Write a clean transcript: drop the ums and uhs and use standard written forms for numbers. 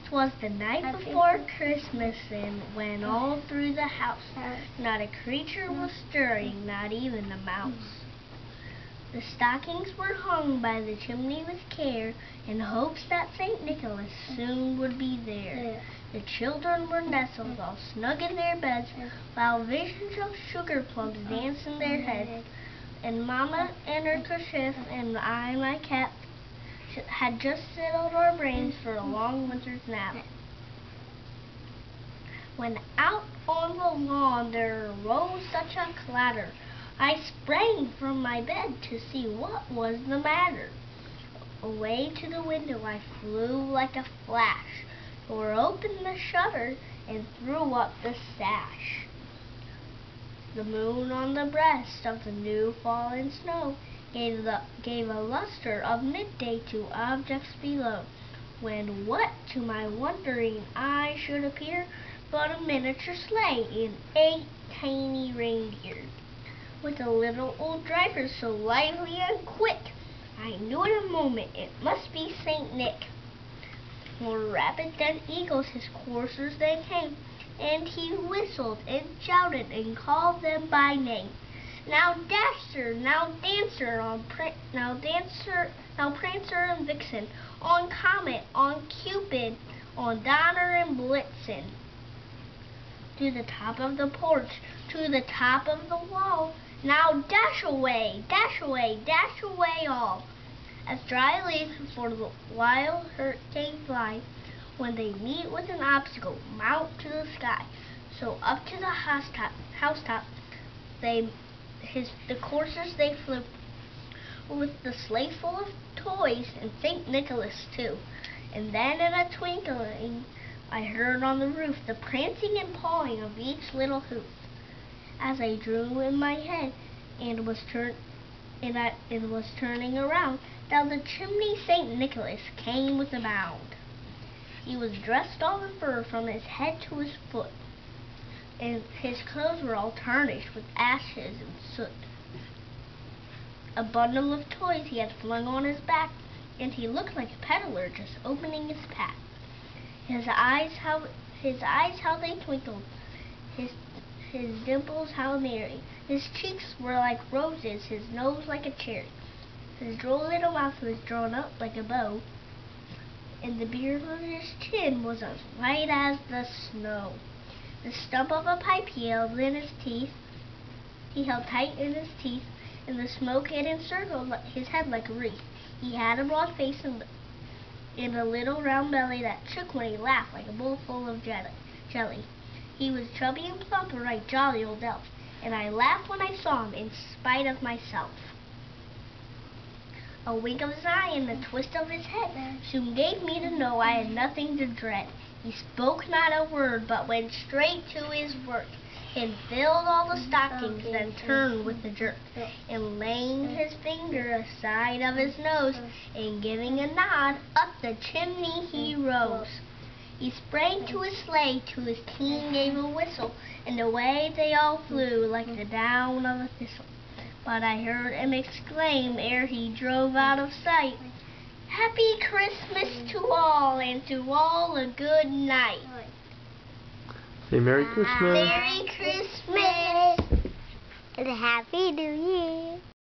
'Twas the night before Christmas, and when all through the house not a creature was stirring, not even a mouse. The stockings were hung by the chimney with care, in hopes that St. Nicholas soon would be there. The children were nestled all snug in their beds, while visions of sugar plums danced in their heads. And Mama in her kerchief, and I my cap, had just settled our brains for a long winter's nap. When out on the lawn there arose such a clatter, I sprang from my bed to see what was the matter. Away to the window I flew like a flash, tore open the shutter, and threw up the sash. The moon on the breast of the new fallen snow gave a luster of midday to objects below, when what to my wondering eye should appear but a miniature sleigh and 8 tiny reindeer, with a little old driver so lively and quick, I knew in a moment it must be St. Nick. More rapid than eagles his coursers they came, and he whistled and shouted and called them by name. Now Dasher, now Dancer, now Prancer and Vixen, on Comet, on Cupid, on Donner and Blitzen. To the top of the porch, to the top of the wall, now dash away, dash away, dash away all. As dry leaves before the wild hurricane fly, when they meet with an obstacle, mount to the sky. So up to the housetop, the coursers they flew, with the sleigh full of toys and St. Nicholas too. And then in a twinkling I heard on the roof the prancing and pawing of each little hoof. As I drew in my head and was turning around, down the chimney St. Nicholas came with a bound. He was dressed all in fur from his head to his foot, and his clothes were all tarnished with ashes and soot. A bundle of toys he had flung on his back, and he looked like a peddler just opening his pack. His eyes how they twinkled, his dimples how merry, his cheeks were like roses, his nose like a cherry. His droll little mouth was drawn up like a bow, and the beard on his chin was as white as the snow. The stump of a pipe he held tight in his teeth, and the smoke had encircled his head like a wreath. He had a broad face and a little round belly that shook when he laughed like a bowl full of jelly. He was chubby and plump, a right jolly old elf, and I laughed when I saw him in spite of myself. A wink of his eye and a twist of his head soon gave me to know I had nothing to dread. He spoke not a word, but went straight to his work, and filled all the stockings, then turned with a jerk, and laying his finger aside of his nose, and giving a nod, up the chimney he rose. He sprang to his sleigh, to his team gave a whistle, and away they all flew like the down of a thistle. But I heard him exclaim, ere he drove out of sight, "Happy Christmas to all, and to all a good night." Say Merry Christmas. Merry Christmas. And a Happy New Year.